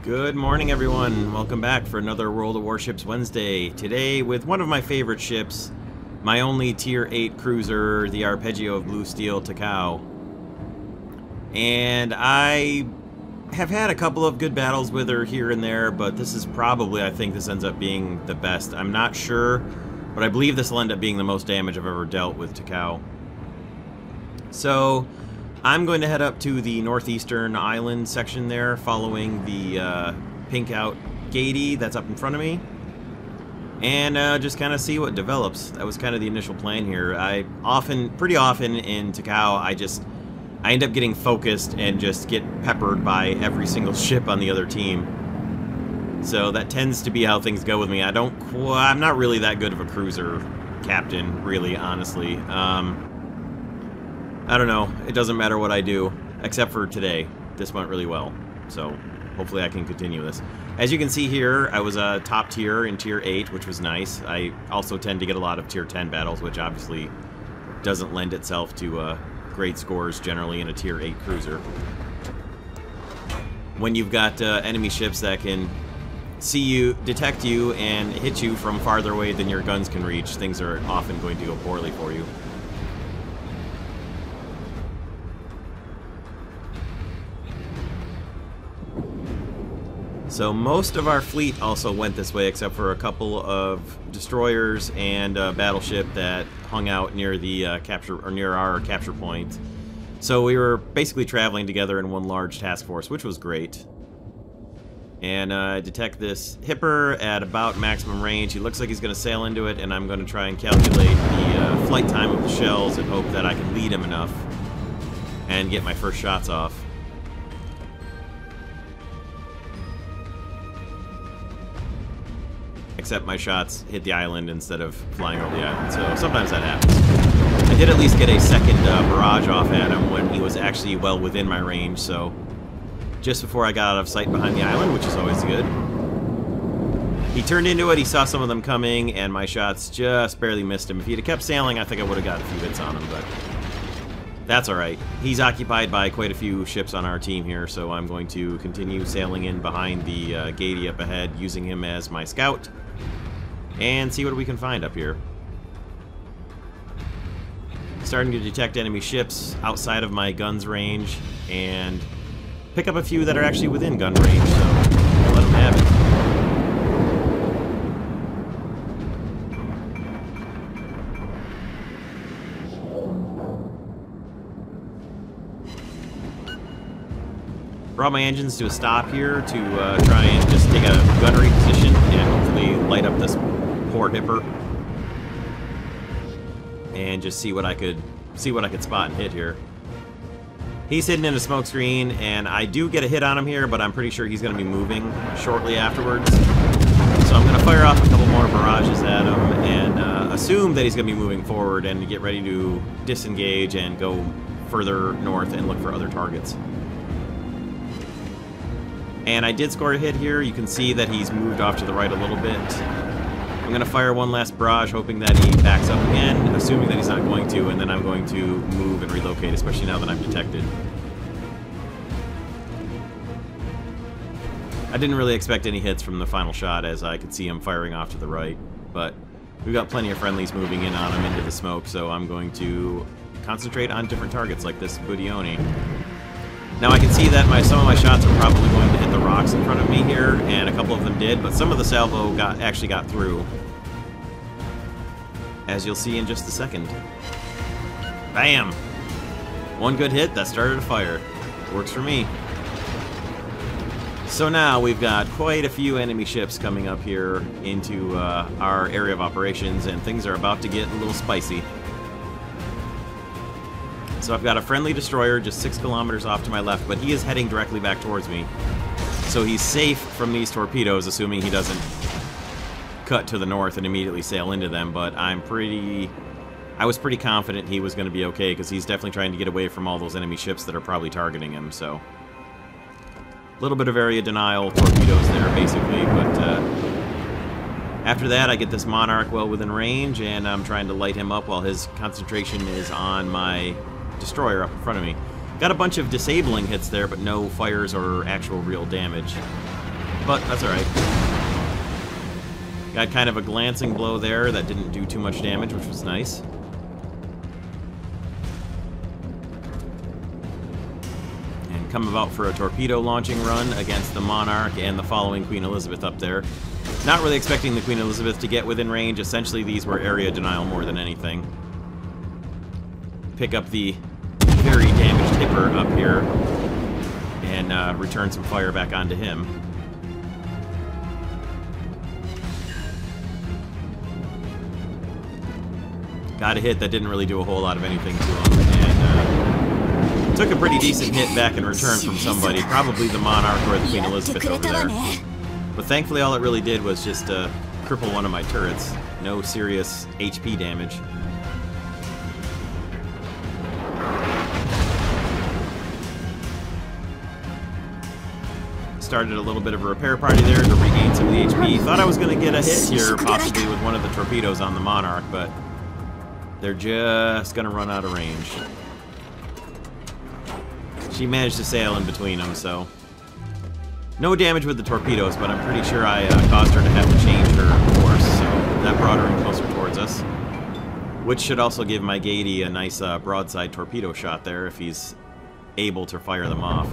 Good morning, everyone. Welcome back for another World of Warships Wednesday. Today with one of my favorite ships, my only Tier 8 cruiser, the Arpeggio of Blue Steel Takao. And I have had a couple of good battles with her here and there, but this is probably, I think this ends up being the best. I'm not sure, but I believe this will end up being the most damage I've ever dealt with Takao. So I'm going to head up to the northeastern island section there, following the pink out gatey that's up in front of me, and just kind of see what develops. That was kind of the initial plan here. Pretty often in Takao, I end up getting focused and just get peppered by every single ship on the other team. So that tends to be how things go with me. I'm not really that good of a cruiser captain, really, honestly. I don't know. It doesn't matter what I do, except for today. This went really well, so hopefully I can continue this. As you can see here, I was a top tier in Tier 8, which was nice. I also tend to get a lot of Tier 10 battles, which obviously doesn't lend itself to great scores generally in a Tier 8 cruiser. When you've got enemy ships that can see you, detect you, and hit you from farther away than your guns can reach, things are often going to go poorly for you. So most of our fleet also went this way, except for a couple of destroyers and a battleship that hung out near the near our capture point. So we were basically traveling together in one large task force, which was great. And I detect this hipper at about maximum range. He looks like he's going to sail into it, and I'm going to try and calculate the flight time of the shells and hope that I can lead him enough and get my first shots off. Except my shots hit the island instead of flying over the island, so sometimes that happens. I did at least get a second barrage off at him when he was actually well within my range, so just before I got out of sight behind the island, which is always good. He turned into it, he saw some of them coming, and my shots just barely missed him. If he'd have kept sailing, I think I would have got a few hits on him, but that's alright. He's occupied by quite a few ships on our team here, so I'm going to continue sailing in behind the gatey up ahead, using him as my scout, and see what we can find up here. Starting to detect enemy ships outside of my gun's range, and pick up a few that are actually within gun range, so I'll let them have it. Brought my engines to a stop here to try and just take a gunnery position and hopefully light up this poor hipper and just see what I could spot and hit here. He's hidden in a smoke screen, and I do get a hit on him here, but I'm pretty sure he's going to be moving shortly afterwards. So I'm going to fire off a couple more barrages at him and assume that he's going to be moving forward and get ready to disengage and go further north and look for other targets. And I did score a hit here. You can see that he's moved off to the right a little bit. I'm going to fire one last barrage, hoping that he backs up again, assuming that he's not going to, and then I'm going to move and relocate, especially now that I'm detected. I didn't really expect any hits from the final shot, as I could see him firing off to the right, but we've got plenty of friendlies moving in on him into the smoke, so I'm going to concentrate on different targets like this Budione. Now I can see that some of my shots are probably going to hit the rocks in front of me here, and a couple of them did, but some of the salvo actually got through, as you'll see in just a second. Bam! One good hit, that started a fire. Works for me. So now we've got quite a few enemy ships coming up here into our area of operations, and things are about to get a little spicy. So I've got a friendly destroyer just 6 kilometers off to my left, but he is heading directly back towards me. So he's safe from these torpedoes, assuming he doesn't cut to the north and immediately sail into them, but I was pretty confident he was going to be okay, because he's definitely trying to get away from all those enemy ships that are probably targeting him, so a little bit of area denial torpedoes there, basically, but after that I get this Monarch well within range, and I'm trying to light him up while his concentration is on my destroyer up in front of me. Got a bunch of disabling hits there, but no fires or actual real damage. but that's alright. Got kind of a glancing blow there that didn't do too much damage, which was nice. And come about for a torpedo launching run against the Monarch and the following Queen Elizabeth up there. Not really expecting the Queen Elizabeth to get within range. Essentially, these were area denial more than anything. Pick up the very damaged Hipper up here and return some fire back onto him. Got a hit that didn't really do a whole lot of anything to him, and took a pretty decent hit back in return from somebody, probably the Monarch or the Queen Elizabeth over there. But thankfully all it really did was just cripple one of my turrets. No serious HP damage. Started a little bit of a repair party there to regain some of the HP. Thought I was going to get a hit here, possibly with one of the torpedoes on the Monarch, but they're just going to run out of range. She managed to sail in between them, so no damage with the torpedoes, but I'm pretty sure I caused her to have to change her course, so that brought her in closer towards us, which should also give my Gaiety a nice broadside torpedo shot there if he's able to fire them off.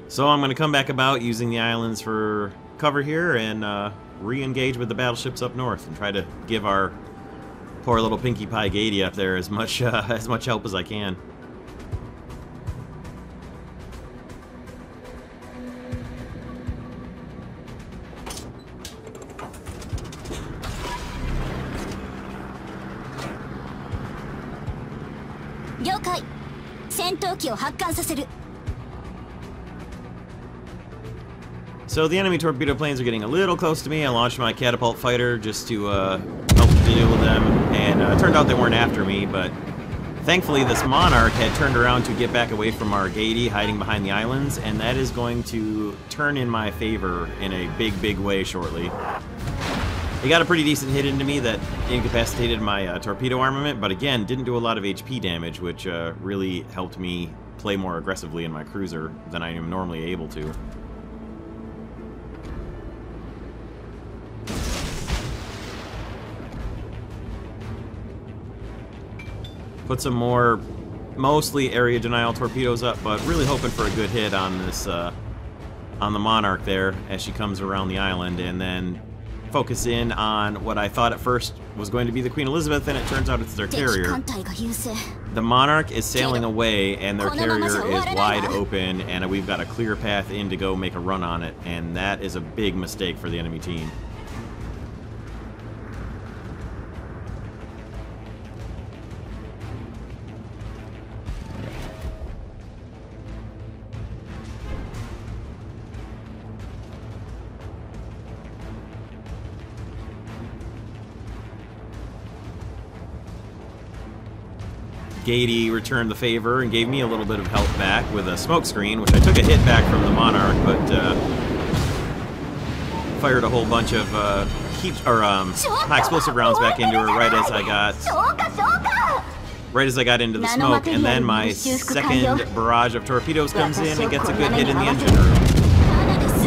So I'm going to come back about using the islands for cover here and re-engage with the battleships up north and try to give our poor little Pinkie Pie Gaiety up there as much help as I can. So the enemy torpedo planes are getting a little close to me. I launched my catapult fighter just to help deal with them, and it turned out they weren't after me, but thankfully this Monarch had turned around to get back away from our Gaiety hiding behind the islands, and that is going to turn in my favor in a big, big way shortly. He got a pretty decent hit into me that incapacitated my torpedo armament, but again, didn't do a lot of HP damage, which really helped me play more aggressively in my cruiser than I am normally able to. Put some more, mostly area denial torpedoes up, but really hoping for a good hit on this, on the Monarch there as she comes around the island, and then focus in on what I thought at first was going to be the Queen Elizabeth, and it turns out it's their carrier. The Monarch is sailing away, and their carrier is wide open, and we've got a clear path in to go make a run on it, and that is a big mistake for the enemy team. Gaiety returned the favor and gave me a little bit of help back with a smoke screen, which I took a hit back from the Monarch, but fired a whole bunch of high explosive rounds back into her right as I got into the smoke, and then my second barrage of torpedoes comes in and gets a good hit in the engine room,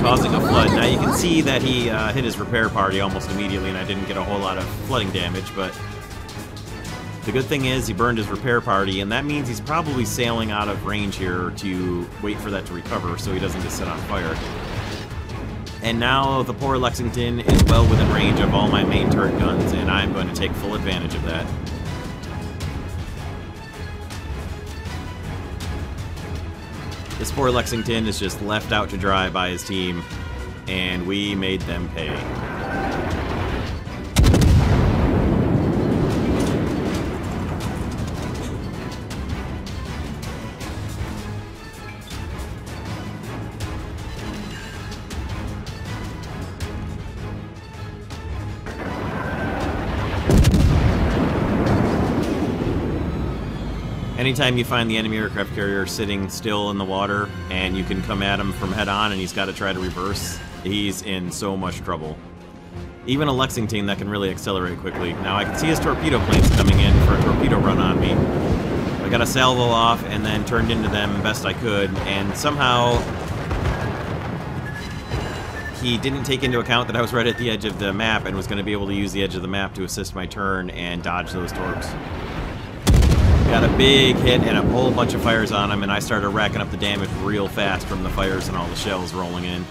causing a flood. Now you can see that he hit his repair party almost immediately, and I didn't get a whole lot of flooding damage, but the good thing is he burned his repair party, and that means he's probably sailing out of range here to wait for that to recover so he doesn't get set on fire. And now the poor Lexington is well within range of all my main turret guns, and I'm going to take full advantage of that. This poor Lexington is just left out to dry by his team, and we made them pay. Anytime you find the enemy aircraft carrier sitting still in the water and you can come at him from head on and he's got to try to reverse, he's in so much trouble. Even a Lexington that can really accelerate quickly. Now I can see his torpedo planes coming in for a torpedo run on me. I got a salvo off and then turned into them best I could, and somehow he didn't take into account that I was right at the edge of the map and was going to be able to use the edge of the map to assist my turn and dodge those torps. Got a big hit and a whole bunch of fires on him, and I started racking up the damage real fast from the fires and all the shells rolling in.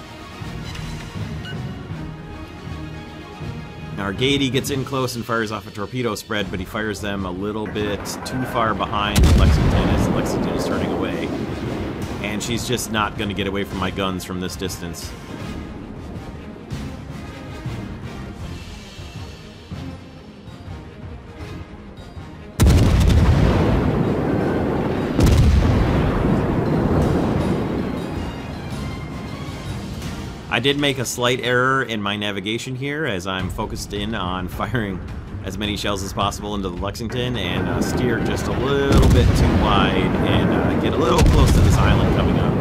Our Gady gets in close and fires off a torpedo spread, but he fires them a little bit too far behind Lexington as Lexington is turning away. And she's just not going to get away from my guns from this distance. I did make a slight error in my navigation here as I'm focused in on firing as many shells as possible into the Lexington and steer just a little bit too wide and get a little close to this island coming up.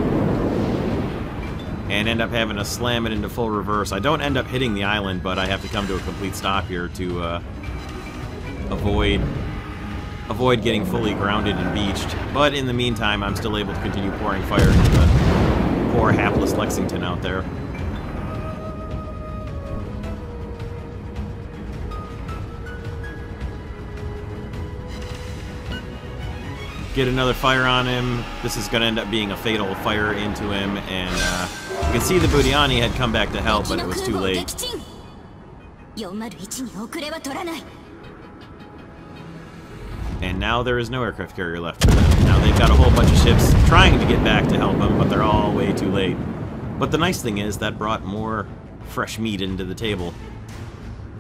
And end up having to slam it into full reverse. I don't end up hitting the island, but I have to come to a complete stop here to avoid getting fully grounded and beached. But in the meantime, I'm still able to continue pouring fire into the poor hapless Lexington out there. Get another fire on him. This is going to end up being a fatal fire into him, and you can see the Budiani had come back to help, but it was too late. And now there is no aircraft carrier left for them. Now they've got a whole bunch of ships trying to get back to help them, but they're all way too late. But the nice thing is that brought more fresh meat into the table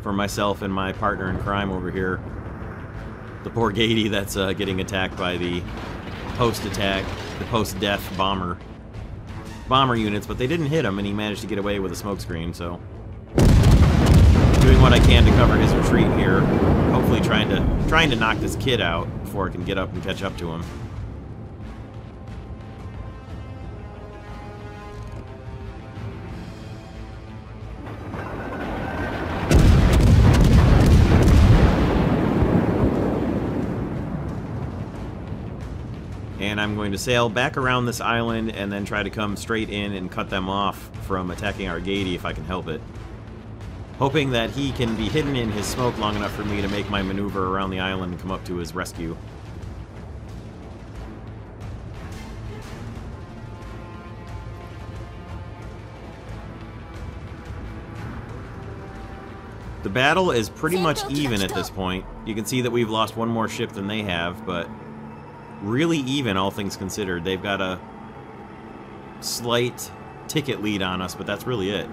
for myself and my partner in crime over here. The poor Gady that's getting attacked by the post-attack, the post-death bomber units, but they didn't hit him, and he managed to get away with a smokescreen, so doing what I can to cover his retreat here, hopefully trying to knock this kid out before I can get up and catch up to him. And I'm going to sail back around this island and then try to come straight in and cut them off from attacking our Gady if I can help it. Hoping that he can be hidden in his smoke long enough for me to make my maneuver around the island and come up to his rescue. The battle is pretty much even at this point. You can see that we've lost one more ship than they have, but really even, all things considered. They've got a slight ticket lead on us, but that's really it.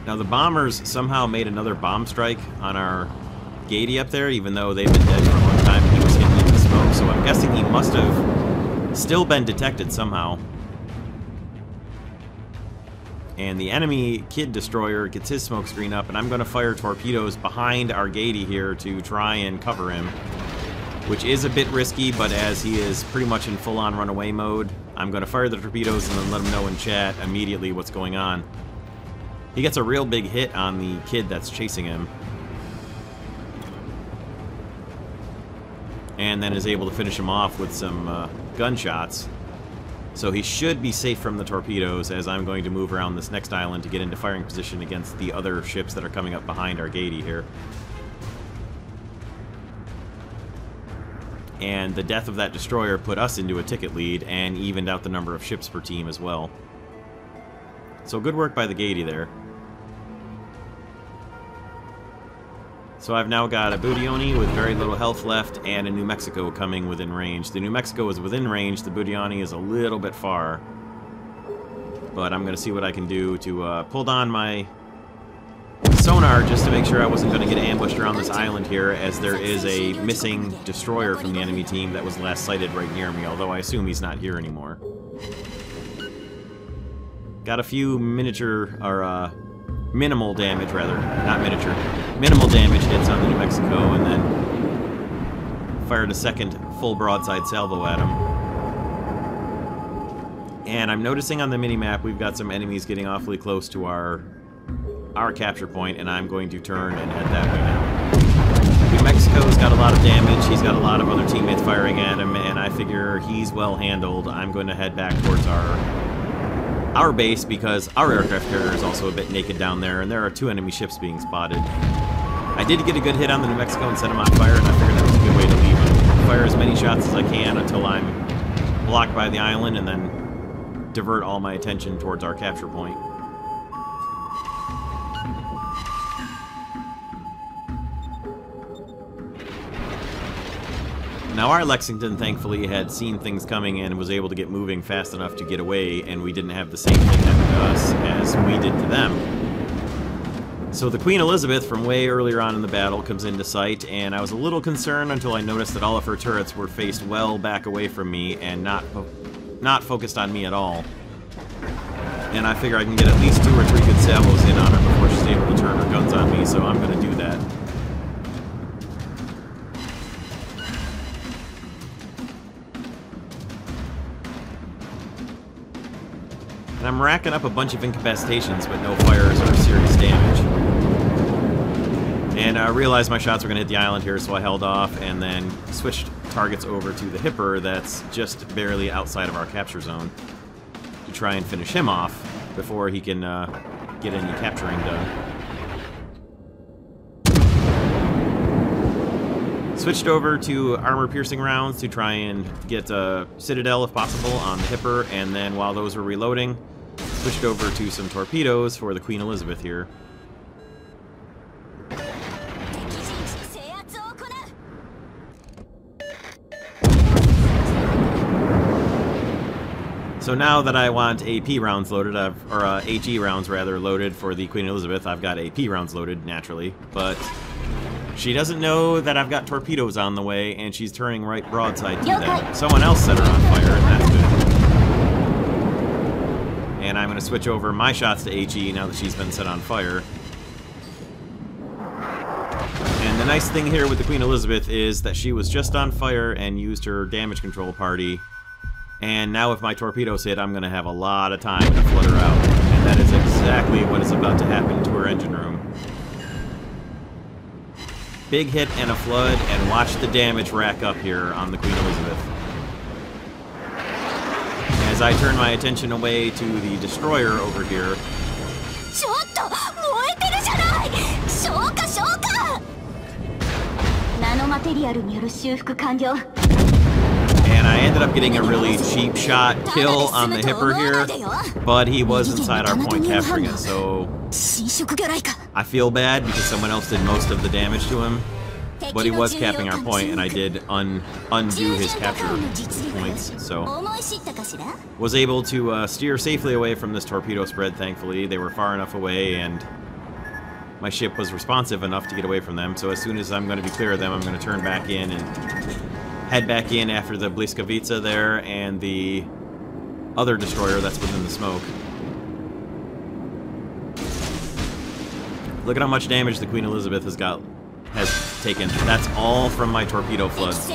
Now the bombers somehow made another bomb strike on our Gady up there, even though they've been dead for a long time and he was hidden in the smoke, so I'm guessing he must have still been detected somehow. And the enemy kid destroyer gets his smoke screen up, and I'm going to fire torpedoes behind our Gady here to try and cover him, which is a bit risky, but as he is pretty much in full-on runaway mode, I'm going to fire the torpedoes and then let him know in chat immediately what's going on. He gets a real big hit on the kid that's chasing him, and then is able to finish him off with some gunshots. So he should be safe from the torpedoes as I'm going to move around this next island to get into firing position against the other ships that are coming up behind our Gady here. And the death of that destroyer put us into a ticket lead and evened out the number of ships per team as well. So good work by the Gady there. So I've now got a Budiani with very little health left and a New Mexico coming within range. The New Mexico is within range, the Budiani is a little bit far. But I'm going to see what I can do to pull down my sonar just to make sure I wasn't going to get ambushed around this island here, as there is a missing destroyer from the enemy team that was last sighted right near me, although I assume he's not here anymore. Got a few miniature, or minimal damage rather, not miniature, minimal damage hits on the New Mexico, and then fired a second full broadside salvo at him. And I'm noticing on the minimap we've got some enemies getting awfully close to our our capture point, and I'm going to turn and head that way now. New Mexico's got a lot of damage. He's got a lot of other teammates firing at him, and I figure he's well handled. I'm going to head back towards our base because our aircraft carrier is also a bit naked down there, and there are 2 enemy ships being spotted. I did get a good hit on the New Mexico and set him on fire, and I figured that was a good way to leave him. Fire as many shots as I can until I'm blocked by the island, and then divert all my attention towards our capture point. Now, our Lexington, thankfully, had seen things coming and was able to get moving fast enough to get away, and we didn't have the same thing happen to us as we did to them. So the Queen Elizabeth, from way earlier on in the battle, comes into sight, and I was a little concerned until I noticed that all of her turrets were faced well back away from me and not focused on me at all. And I figure I can get at least 2 or 3 good salvos in on her before she's able to turn her guns on me, so I'm going to do that. And I'm racking up a bunch of incapacitations, but no fires or serious damage. And I realized my shots were going to hit the island here, so I held off and then switched targets over to the Hipper that's just barely outside of our capture zone to try and finish him off before he can get any capturing done. Switched over to armor-piercing rounds to try and get a Citadel, if possible, on the Hipper, and then while those were reloading, switched over to some torpedoes for the Queen Elizabeth here. So now that I want AP rounds loaded, or HE rounds rather, loaded for the Queen Elizabeth, I've got AP rounds loaded, naturally, but she doesn't know that I've got torpedoes on the way, and she's turning right broadside to them. Someone else set her on fire, and that's good. And I'm going to switch over my shots to HE now that she's been set on fire. And the nice thing here with the Queen Elizabeth is that she was just on fire and used her damage control party. And now if my torpedoes hit, I'm going to have a lot of time to flood her out. And that is exactly what is about to happen to her engine room. Big hit and a flood, and watch the damage rack up here on the Queen Elizabeth. As I turn my attention away to the destroyer over here. And I ended up getting a really cheap shot kill on the Hipper here, but he was inside our point capturing it, so I feel bad because someone else did most of the damage to him, but he was capping our point, and I did undo his capture points, so was able to steer safely away from this torpedo spread, thankfully. They were far enough away, and my ship was responsive enough to get away from them, so as soon as I'm going to be clear of them, I'm going to turn back in and head back in after the Bliskovica there and the other destroyer that's within the smoke. Look at how much damage the Queen Elizabeth has taken. That's all from my torpedo floods,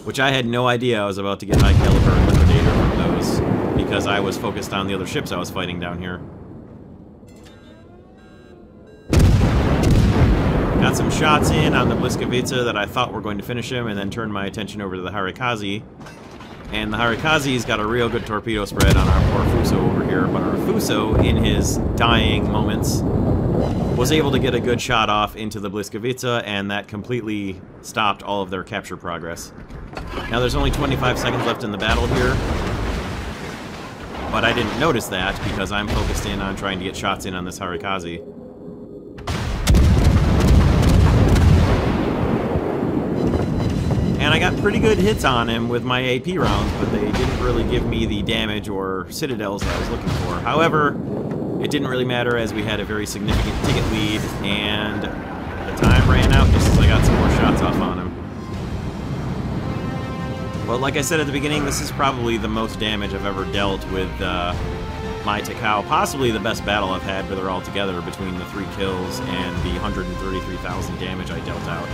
which I had no idea I was about to get high caliber and liquidator from those because I was focused on the other ships I was fighting down here. Got some shots in on the Bliskovica that I thought were going to finish him, and then turned my attention over to the Harikaze. And the Harikaze's got a real good torpedo spread on our poor Fuso over here, but our Fuso, in his dying moments, was able to get a good shot off into the Bliskovica, and that completely stopped all of their capture progress. Now there's only 25 seconds left in the battle here, but I didn't notice that because I'm focused in on trying to get shots in on this Harikaze. And I got pretty good hits on him with my AP rounds, but they didn't really give me the damage or citadels that I was looking for. However, it didn't really matter as we had a very significant ticket lead, and the time ran out just as I got some more shots off on him. But like I said at the beginning, this is probably the most damage I've ever dealt with my Takao. Possibly the best battle I've had with her altogether between the 3 kills and the 133,000 damage I dealt out.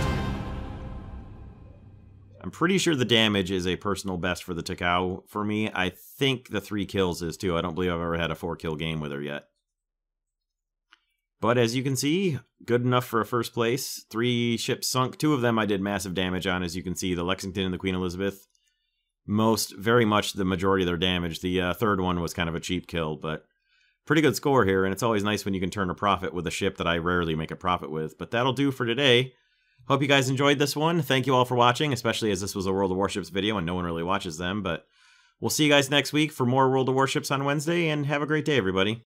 I'm pretty sure the damage is a personal best for the Takao for me. I think the 3 kills is too. I don't believe I've ever had a 4-kill game with her yet. But as you can see, good enough for a first place. 3 ships sunk. 2 of them I did massive damage on, as you can see, the Lexington and the Queen Elizabeth. Very much the majority of their damage. The third one was kind of a cheap kill, but pretty good score here, and it's always nice when you can turn a profit with a ship that I rarely make a profit with. But that'll do for today. Hope you guys enjoyed this one. Thank you all for watching, especially as this was a World of Warships video and no one really watches them. But we'll see you guys next week for more World of Warships on Wednesday, and have a great day, everybody.